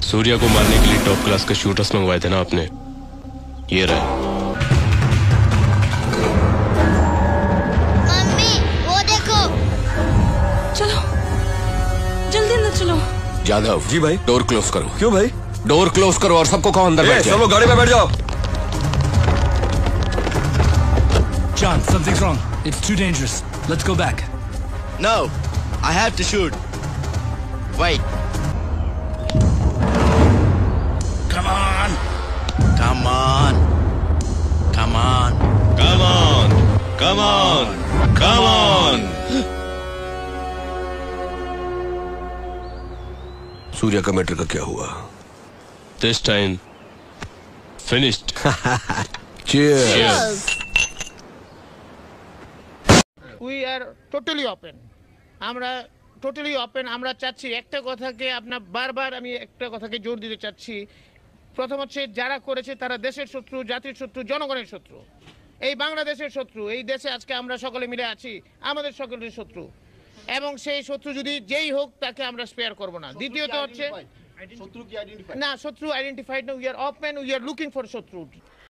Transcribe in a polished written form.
सूर्या को मारने के लिए टॉप क्लास के शूटर्स मंगवाए थे ना आपने, ये रहे। मम्मी वो देखो। चलो जल्दी अंदर चलो। जाधव जी भाई। डोर क्लोज करो। क्यों भाई? डोर क्लोज करो और सबको कहो अंदर बैठ जाओ। सब लोग गाड़ी में बैठ जाओ। John, something's wrong. It's too dangerous. Let's go back. No, I have to shoot. Wait. Come on. Come on. Come on. Come on, come on, come on. Surya का मैटर का क्या हुआ? This time finished. Cheers. We are totally open. আমরা totally open. আমরা চাচ্ছি একটা কথাকে আপনার বারবার আমি একটা কথাকে জোর দিতে চাচ্ছি। প্রথম হচ্ছে যারা করেছে তারা দেশের শত্রু, জাতির শত্রু, জনগণের শত্রু, এই বাংলাদেশের শত্রু। এই দেশে আজকে আমরা সকলে মিলে আছি, আমাদের সকলের শত্রু, এবং সেই শত্রু যদি যেই হোক তাকে আমরা স্পেয়ার করব না। দ্বিতীয়ত হচ্ছে শত্রু কি আইডেন্টিফাই? না, শত্রু আইডেন্টিফাইড না। We are open, we are looking for শত্রু।